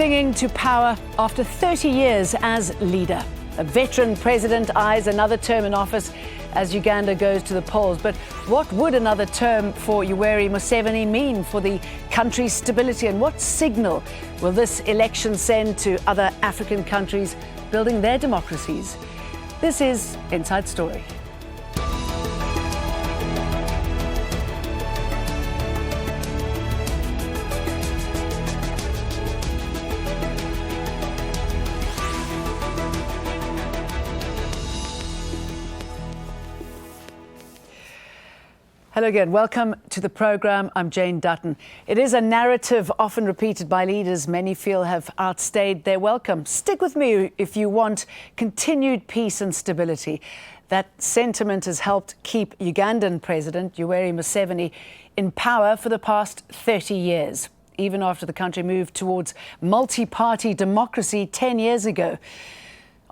clinging to power after 30 years as leader. A veteran president eyes another term in office as Uganda goes to the polls. But what would another term for Yoweri Museveni mean for the country's stability? And what signal will this election send to other African countries building their democracies? This is Inside Story. Hello again. Welcome to the programme. I'm Jane Dutton. It is a narrative often repeated by leaders many feel have outstayed their welcome. Stick with me if you want continued peace and stability. That sentiment has helped keep Ugandan President Yoweri Museveni in power for the past 30 years, even after the country moved towards multi-party democracy 10 years ago.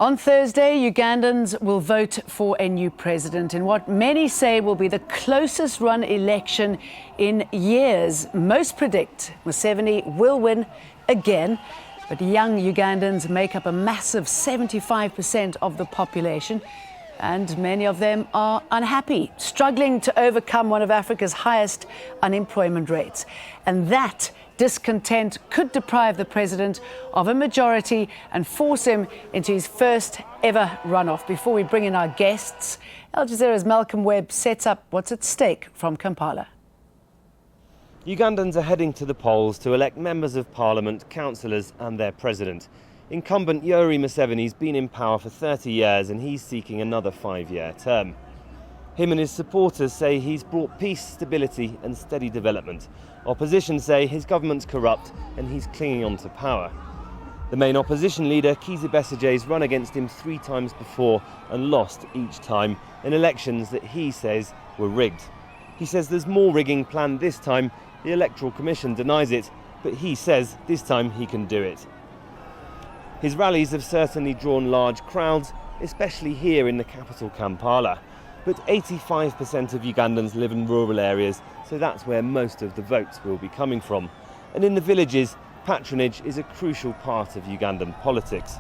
On Thursday, Ugandans will vote for a new president in what many say will be the closest run election in years. Most predict Museveni will win again, but young Ugandans make up a massive 75% of the population, and many of them are unhappy, struggling to overcome one of Africa's highest unemployment rates. And that discontent could deprive the president of a majority and force him into his first ever runoff. Before we bring in our guests, Al Jazeera's Malcolm Webb sets up what's at stake from Kampala. Ugandans are heading to the polls to elect members of parliament, councillors and their president. Incumbent Yoweri Museveni's been in power for 30 years and he's seeking another 5-year term. Him and his supporters say he's brought peace, stability and steady development. Opposition say his government's corrupt and he's clinging on to power. The main opposition leader, Kizza Besigye's run against him 3 times before and lost each time in elections that he says were rigged. He says there's more rigging planned this time. The Electoral Commission denies it, but he says this time he can do it. His rallies have certainly drawn large crowds, especially here in the capital Kampala. But 85% of Ugandans live in rural areas, so that's where most of the votes will be coming from. And in the villages, patronage is a crucial part of Ugandan politics.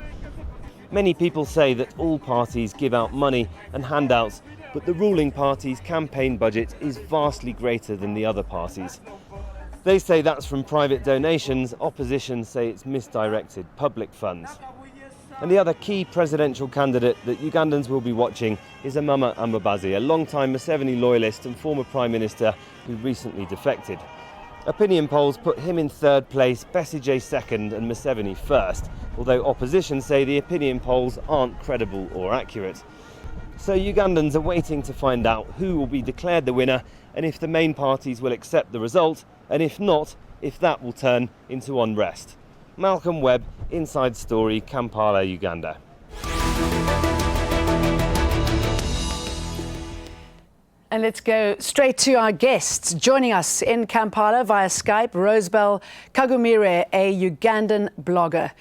Many people say that all parties give out money and handouts, but the ruling party's campaign budget is vastly greater than the other parties. They say that's from private donations, opposition say it's misdirected public funds. And the other key presidential candidate that Ugandans will be watching is Amama Mbabazi, a long-time Museveni loyalist and former Prime Minister who recently defected. Opinion polls put him in 3rd place, Besigye 2nd and Museveni 1st, although opposition say the opinion polls aren't credible or accurate. So Ugandans are waiting to find out who will be declared the winner and if the main parties will accept the result, and if not, if that will turn into unrest. Malcolm Webb, Inside Story, Kampala, Uganda. And let's go straight to our guests. Joining us in Kampala via Skype, Rosebell Kagumire, a Ugandan blogger.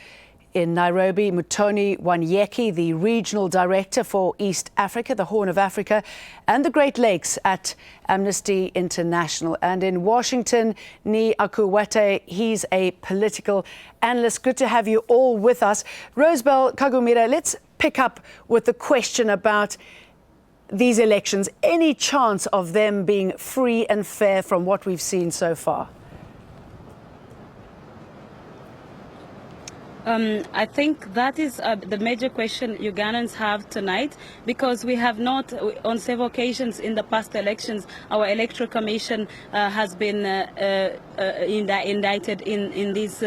In Nairobi, Muthoni Wanyeki, the Regional Director for East Africa, the Horn of Africa, and the Great Lakes at Amnesty International. And in Washington, Nii Akuetteh, he's a political analyst. Good to have you all with us. Rosebell Kagumire, let's pick up with the question about these elections. Any chance of them being free and fair from what we've seen so far? I think that is the major question Ugandans have tonight, because we have not, on several occasions in the past elections, our electoral commission has been indicted in these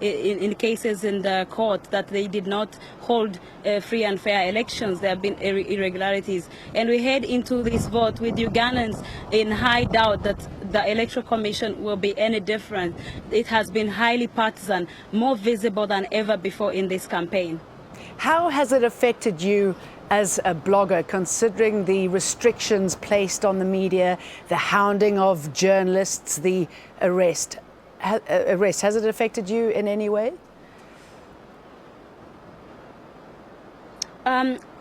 in cases in the court that they did not hold free and fair elections. There have been irregularities, and we head into this vote with Ugandans in high doubt that the electoral commission will be any different. It has been highly partisan, more visible than ever before in this campaign. How has it affected you as a blogger, considering the restrictions placed on the media, the hounding of journalists, the arrest? Has it affected you in any way?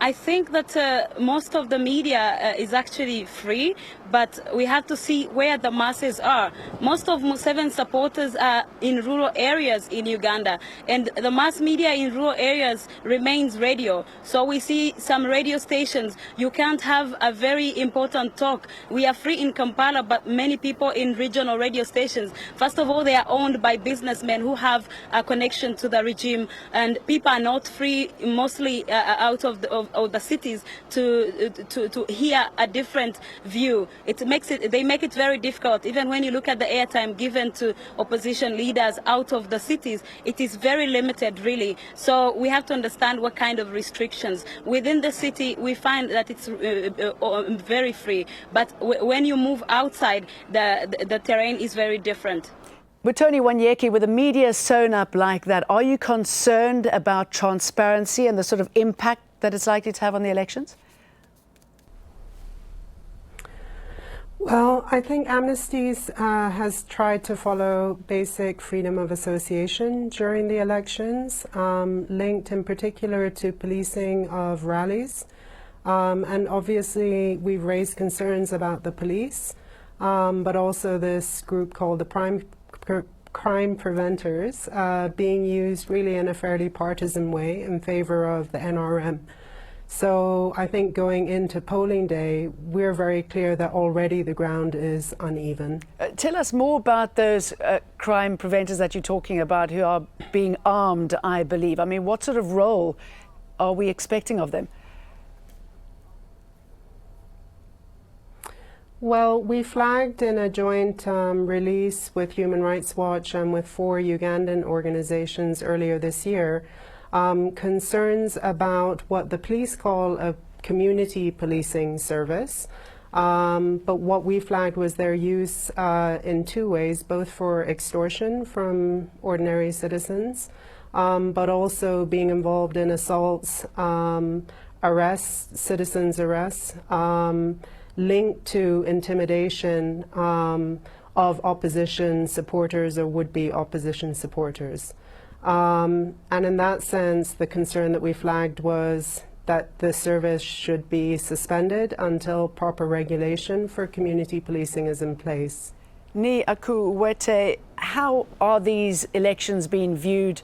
I think that most of the media is actually free, but we have to see where the masses are. Most of Museveni supporters are in rural areas in Uganda, and the mass media in rural areas remains radio. So we see some radio stations, you can't have a very important talk. We are free in Kampala, but many people in regional radio stations, first of all, they are owned by businessmen who have a connection to the regime, and people are not free, mostly out of the cities, to hear a different view. They make it very difficult. Even when you look at the airtime given to opposition leaders out of the cities, it is very limited, really. So we have to understand what kind of restrictions. Within the city, we find that it's very free, but when you move outside, the terrain is very different. Muthoni, Wanyeki, with the media sewn up like that, are you concerned about transparency and the sort of impact that it's likely to have on the elections? Well, I think Amnesty has tried to follow basic freedom of association during the elections, linked in particular to policing of rallies. And obviously, we've raised concerns about the police, but also this group called the crime preventers being used really in a fairly partisan way in favor of the NRM. So I think going into polling day, we're very clear that already the ground is uneven. Tell us more about those crime preventers that you're talking about who are being armed, I believe. I mean, what sort of role are we expecting of them? Well, we flagged in a joint release with Human Rights Watch and with 4 Ugandan organizations earlier this year concerns about what the police call a community policing service. But what we flagged was their use in 2 ways, both for extortion from ordinary citizens, but also being involved in assaults, arrests, citizens' arrests, linked to intimidation of opposition supporters or would-be opposition supporters. And in that sense, the concern that we flagged was that the service should be suspended until proper regulation for community policing is in place. Nii Akuetteh, how are these elections being viewed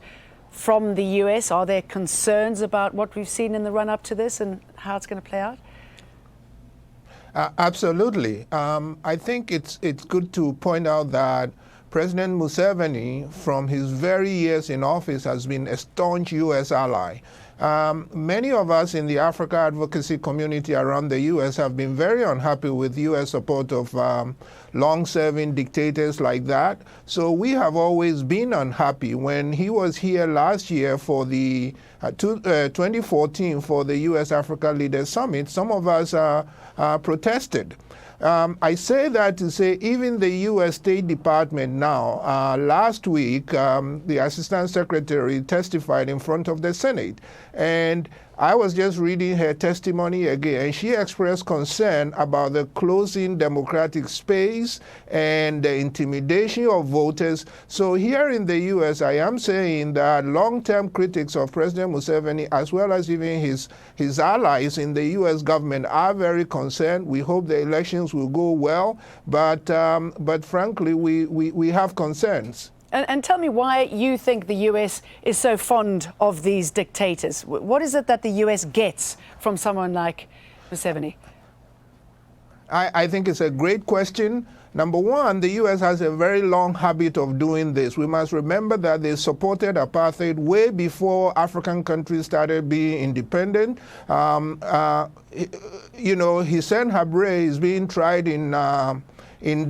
from the US? Are there concerns about what we've seen in the run-up to this and how it's going to play out? Absolutely. I think it's good to point out that President Museveni, from his very years in office, has been a staunch U.S. ally. Many of us in the Africa advocacy community around the U.S. have been very unhappy with U.S. support of long-serving dictators like that. So we have always been unhappy. When he was here last year for the 2014 for the U.S.-Africa Leaders Summit, some of us protested. I say that to say even the U.S. State Department now, last week, the Assistant Secretary testified in front of the Senate. And I was just reading her testimony again, and she expressed concern about the closing democratic space and the intimidation of voters. So here in the U.S., I am saying that long-term critics of President Museveni, as well as even his allies in the U.S. government, are very concerned. We hope the elections will go well, but frankly, we have concerns. And tell me why you think the US is so fond of these dictators. What is it that the US gets from someone like Museveni? I think it's a great question. Number one, the U.S. has a very long habit of doing this. We must remember that they supported apartheid way before African countries started being independent. You know, Hissène Habré is being tried in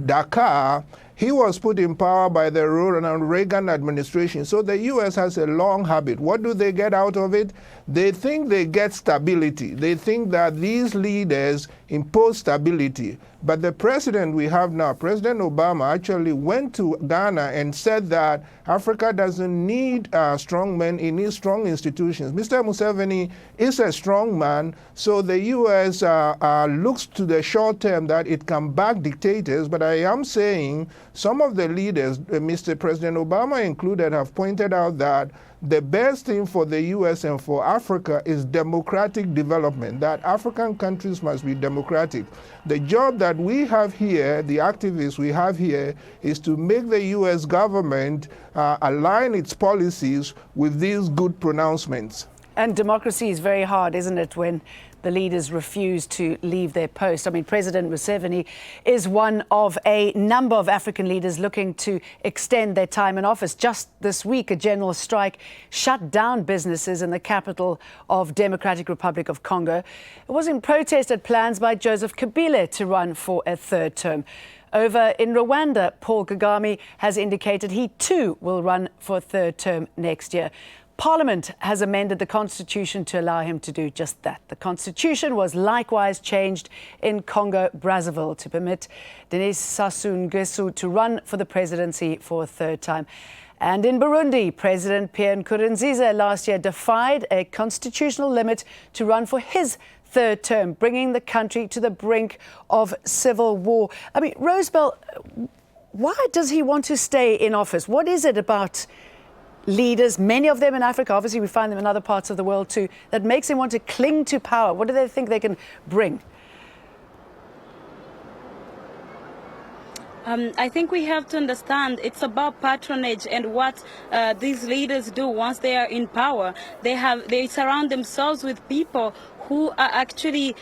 Dakar. He was put in power by the Ronald Reagan administration. So the U.S. has a long habit. What do they get out of it? They think they get stability. They think that these leaders impose stability. But the president we have now, President Obama, actually went to Ghana and said that Africa doesn't need strong men, it needs strong institutions. Mr. Museveni is a strong man, so the U.S. Looks to the short term that it can back dictators, but I am saying some of the leaders, Mr. President Obama included, have pointed out that the best thing for the U.S. and for Africa is democratic development, that African countries must be democratic. The job that we have here, the activists we have here, is to make the U.S. government align its policies with these good pronouncements. And democracy is very hard, isn't it, when the leaders refuse to leave their post? I mean, President Museveni is one of a number of African leaders looking to extend their time in office. Just this week, a general strike shut down businesses in the capital of Democratic Republic of Congo. It was in protest at plans by Joseph Kabila to run for a third term. Over in Rwanda, Paul Kagame has indicated he too will run for a third term next year. Parliament has amended the constitution to allow him to do just that. The constitution was likewise changed in Congo-Brazzaville to permit Denis Sassou Nguesso to run for the presidency for a third time. And in Burundi, President Pierre Nkurunziza last year defied a constitutional limit to run for his third term, bringing the country to the brink of civil war. I mean, Rosebell, why does he want to stay in office? What is it about leaders, many of them in Africa, obviously we find them in other parts of the world too, that makes them want to cling to power? What do they think they can bring? I think we have to understand it's about patronage and what these leaders do once they are in power. They surround themselves with people who are actually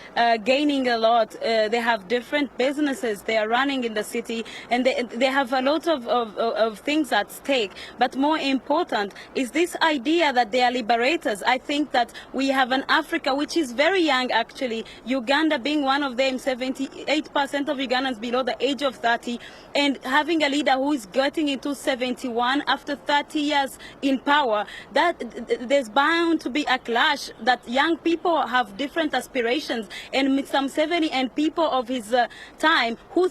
gaining a lot. They have different businesses they are running in the city, and they have a lot of things at stake. But more important is this idea that they are liberators. I think that we have an Africa which is very young actually, Uganda being one of them, 78% of Ugandans below the age of 30, and having a leader who is getting into 71 after 30 years in power, that there's bound to be a clash, that young people have different aspirations, and Museveni and people of his time who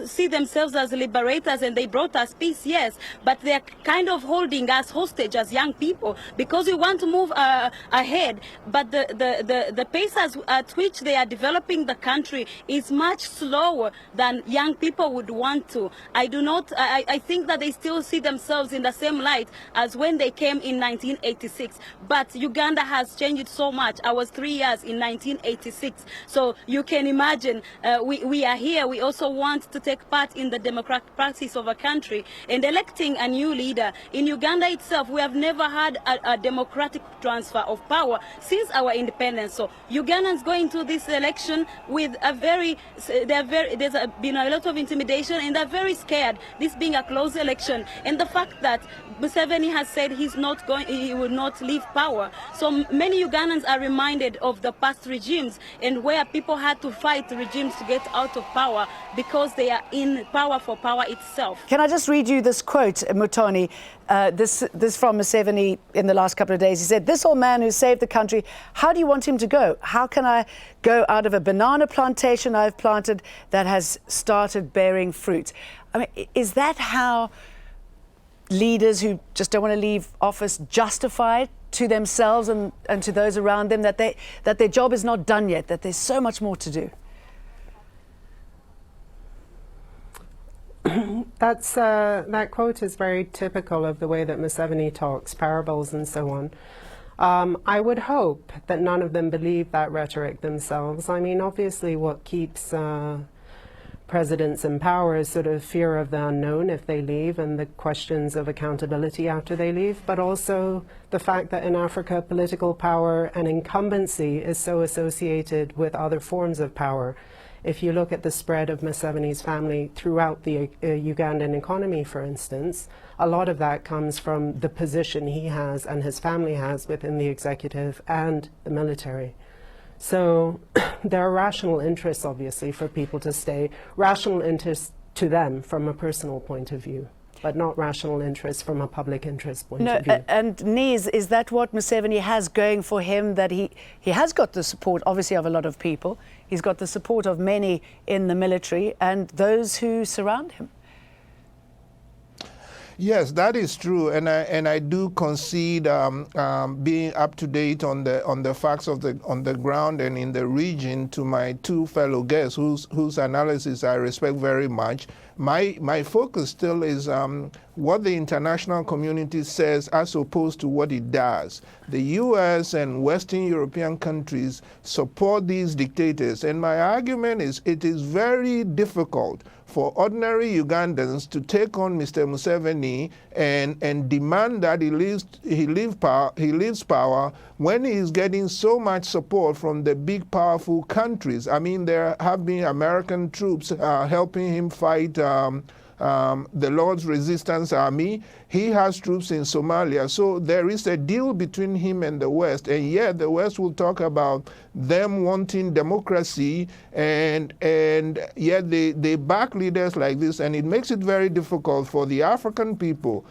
see themselves as liberators, and they brought us peace, yes, but they're kind of holding us hostage as young people because we want to move ahead, but the pace at which they are developing the country is much slower than young people would want to. I think that they still see themselves in the same light as when they came in 1986, but Uganda has changed so much. I was 3 years in 1986. So you can imagine we are here. We also want to take part in the democratic practice of a country and electing a new leader. In Uganda itself, we have never had a democratic transfer of power since our independence. So Ugandans go into this election with there's been a lot of intimidation, and they're very scared, this being a close election. And the fact that Museveni has said he will not leave power. So many Ugandans are reminded of the past regimes and where people had to fight regimes to get out of power because they are in power for power itself. Can I just read you this quote, Muthoni? This from Museveni in the last couple of days. He said, "This old man who saved the country, how do you want him to go? How can I go out of a banana plantation I've planted that has started bearing fruit?" I mean, is that how leaders who just don't want to leave office justify it to themselves and to those around them that their job is not done yet, that there's so much more to do? That quote is very typical of the way that Museveni talks, parables and so on. I would hope that none of them believe that rhetoric themselves. I mean, obviously what keeps presidents in power is sort of fear of the unknown if they leave, and the questions of accountability after they leave, but also the fact that in Africa political power and incumbency is so associated with other forms of power. If you look at the spread of Museveni's family throughout the Ugandan economy, for instance, a lot of that comes from the position he has and his family has within the executive and the military. So there are rational interests, obviously, for people to stay, rational interests to them from a personal point of view, but not rational interests from a public interest point of view. And Nii, is that what Museveni has going for him, that he has got the support, obviously, of a lot of people? He's got the support of many in the military and those who surround him. Yes, that is true, and I do concede being up to date on the facts on the ground and in the region to my two fellow guests, whose analysis I respect very much. my focus still is what the international community says as opposed to what it does. The US and Western European countries support these dictators, and my argument is it is very difficult for ordinary Ugandans to take on Mr. Museveni and demand that he leaves power when he is getting so much support from the big powerful countries. I mean, there have been American troops helping him fight the Lord's Resistance Army. He has troops in Somalia. So there is a deal between him and the West. And yet the West will talk about them wanting democracy, and yet they back leaders like this, and it makes it very difficult for the African people.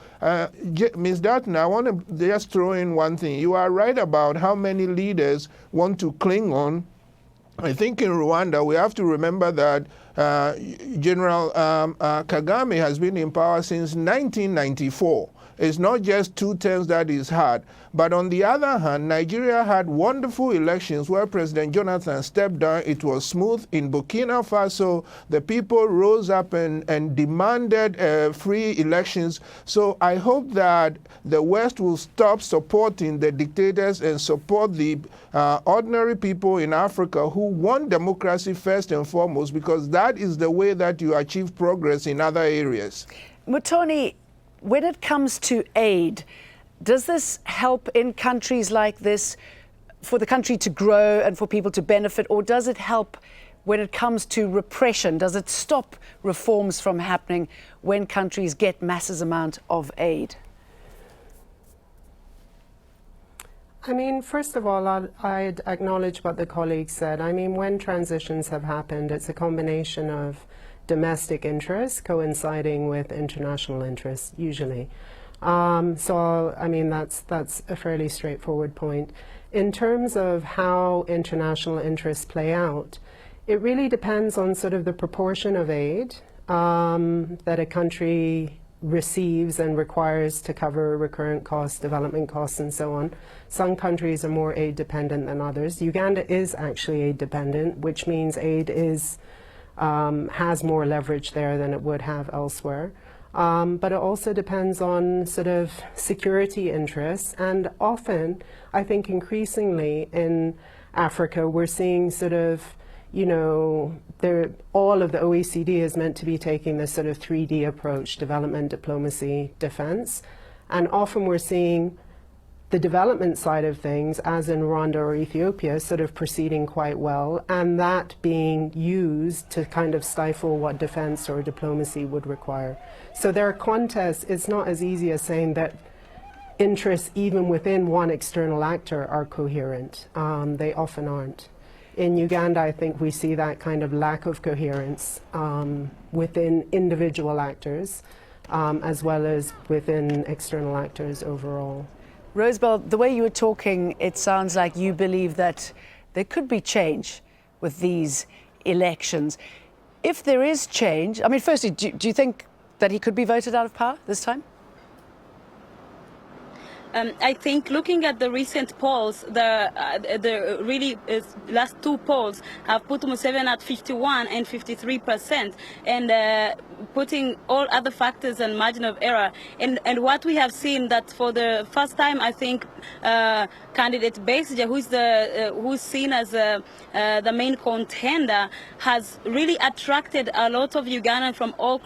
Ms. Dutton, I want to just throw in one thing. You are right about how many leaders want to cling on. I think in Rwanda, we have to remember that General Kagame has been in power since 1994. It's not just 2 terms that he's had. But on the other hand, Nigeria had wonderful elections where President Jonathan stepped down. It was smooth. In Burkina Faso, the people rose up and demanded free elections. So I hope that the West will stop supporting the dictators and support the ordinary people in Africa who want democracy first and foremost, because that is the way that you achieve progress in other areas. Muthoni, when it comes to aid, does this help in countries like this for the country to grow and for people to benefit, or does it help when it comes to repression? Does it stop reforms from happening when countries get massive amount of aid? I mean, first of all, I'd acknowledge what the colleague said. I mean, when transitions have happened, it's a combination of domestic interests coinciding with international interests, usually. So, I mean, that's a fairly straightforward point. In terms of how international interests play out, it really depends on sort of the proportion of aid that a country receives and requires to cover recurrent costs, development costs, and so on. Some countries are more aid dependent than others. Uganda is actually aid dependent, which means aid is has more leverage there than it would have elsewhere. But it also depends on sort of security interests, and often, I think increasingly in Africa, we're seeing sort of, you know, all of the OECD is meant to be taking this sort of 3D approach: development, diplomacy, defense. And often we're seeing the development side of things, as in Rwanda or Ethiopia, sort of proceeding quite well, and that being used to kind of stifle what defense or diplomacy would require. So there are contests. It's not as easy as saying that interests, even within one external actor, are coherent. They often aren't. In Uganda, I think we see that kind of lack of coherence within individual actors, as well as within external actors overall. Rosebell, the way you were talking, it sounds like you believe that there could be change with these elections. If there is change, I mean, firstly, do you think that he could be voted out of power this time? I think looking at the recent polls, the really last 2 polls have put Museveni at 51% and 53%, and putting all other factors and margin of error. And what we have seen that for the first time, I think candidate Besigye, who's seen as the main contender, has really attracted a lot of Ugandans from all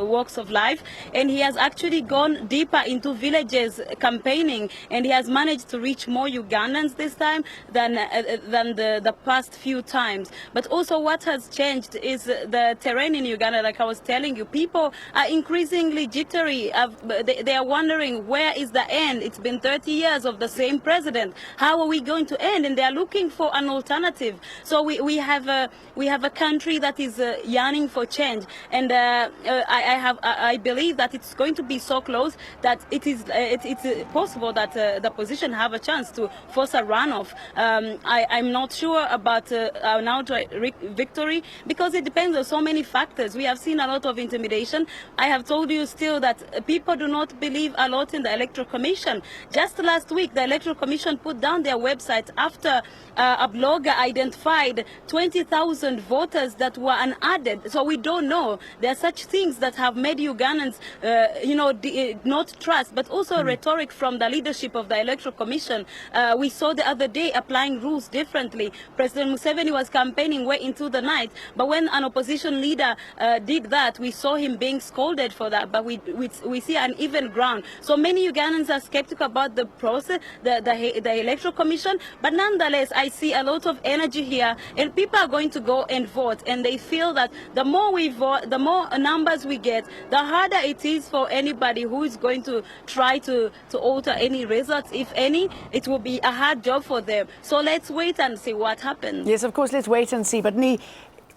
walks of life, and he has actually gone deeper into villages campaigning, and he has managed to reach more Ugandans this time than the past few times. But also what has changed is the terrain in Uganda. Like I was telling you, people are increasingly jittery. They are wondering, where is the end? It's been 30 years of the same president. How are we going to end? And they are looking for an alternative. So we have a country that is yearning for change, and I believe that it's going to be so close that it's possible that the opposition have a chance to force a runoff. I'm not sure about an outright victory, because it depends on so many factors. We have seen seen a lot of intimidation. I have told you still that people do not believe a lot in the Electoral Commission. Just last week, the Electoral Commission put down their website after a blogger identified 20,000 voters that were unadded. So we don't know. There are such things that have made Ugandans, not trust, but also rhetoric from the leadership of the Electoral Commission. We saw the other day applying rules differently. President Museveni was campaigning way into the night, but when an opposition leader did that, we saw him being scolded for that. But we see an even ground. So many Ugandans are skeptical about the process, the Electoral Commission, but nonetheless, I see a lot of energy here, and people are going to go and vote, and they feel that the more we vote, the more numbers we get, the harder it is for anybody who is going to try to alter any results. If any, it will be a hard job for them. So let's wait and see what happens. Yes, of course, let's wait and see. But Nii,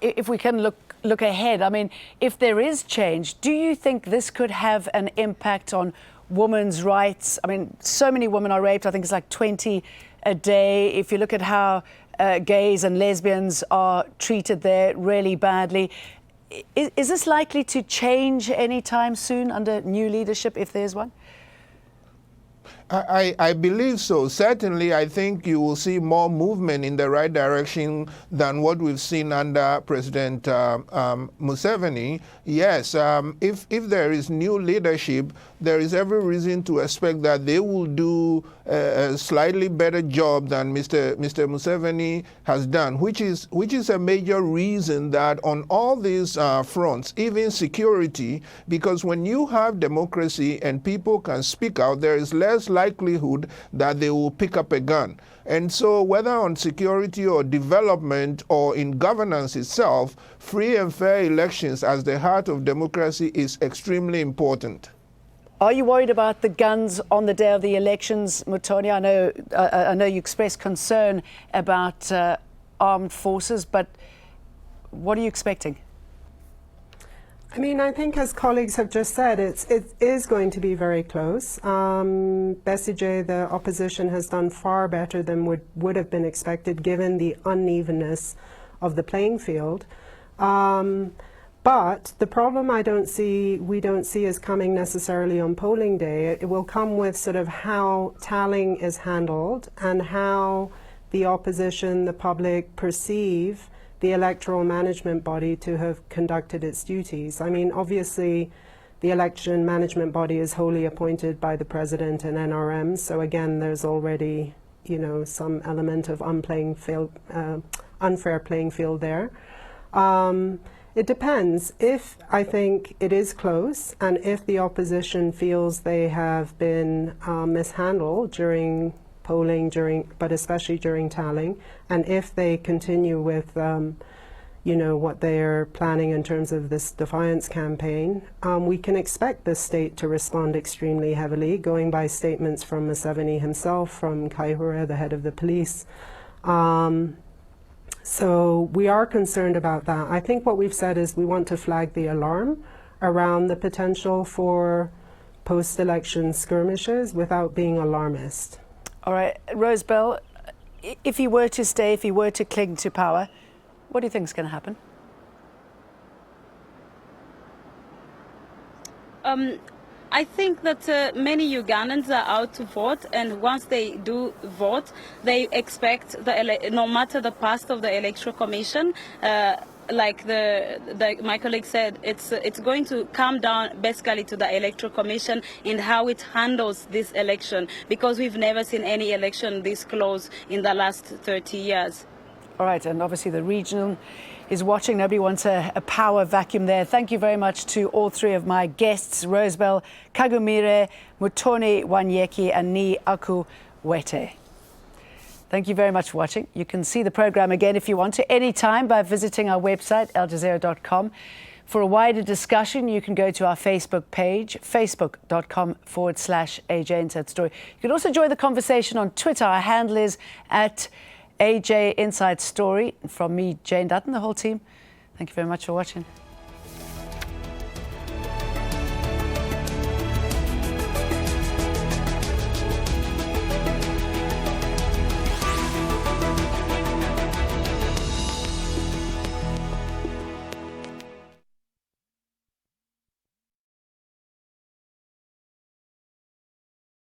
if we can look ahead, I mean, if there is change, do you think this could have an impact on women's rights? I mean, so many women are raped. I think it's like 20 a day. If you look at how gays and lesbians are treated there really badly, is this likely to change anytime soon under new leadership, if there's one? I believe so. Certainly, I think you will see more movement in the right direction than what we've seen under President Museveni. Yes, if there is new leadership, there is every reason to expect that they will do a slightly better job than Mr. Museveni has done, which is a major reason that on all these fronts, even security, because when you have democracy and people can speak out, there is less likelihood that they will pick up a gun. And so whether on security or development or in governance itself, free and fair elections as the heart of democracy is extremely important. Are you worried about the guns on the day of the elections, Muthoni? I know you expressed concern about armed forces, but what are you expecting? I mean, I think as colleagues have just said, it is going to be very close. Besigye, the opposition, has done far better than would have been expected given the unevenness of the playing field. But the problem we don't see is coming necessarily on polling day. It will come with sort of how tallying is handled and how the opposition, the public, perceive the electoral management body to have conducted its duties. I mean, obviously, the election management body is wholly appointed by the president and NRM, so again, there's already, some element of unfair playing field there. It depends. If I think it is close, and if the opposition feels they have been mishandled during polling, but especially during tallying, and if they continue with, what they're planning in terms of this defiance campaign, we can expect the state to respond extremely heavily, going by statements from Museveni himself, from Kayihura, the head of the police. So we are concerned about that. I think what we've said is we want to flag the alarm around the potential for post-election skirmishes without being alarmist. All right, Rosebell, if he were to stay, if he were to cling to power, what do you think is going to happen? I think that many Ugandans are out to vote, and once they do vote, they expect, no matter the past of the Electoral Commission, like my colleague said, it's going to come down basically to the Electoral Commission in how it handles this election, because we've never seen any election this close in the last 30 years. All right, and obviously the region is watching. Nobody wants a power vacuum there. Thank you very much to all three of my guests, Rosebell Kagumire, Muthoni, Wanyeki and Nii Akuetteh. Thank you very much for watching. You can see the program again if you want to, anytime by visiting our website, aljazeera.com. For a wider discussion, you can go to our Facebook page, facebook.com/AJ Inside Story. You can also join the conversation on Twitter. Our handle is @AJ Inside Story. From me, Jane Dutton, the whole team. Thank you very much for watching.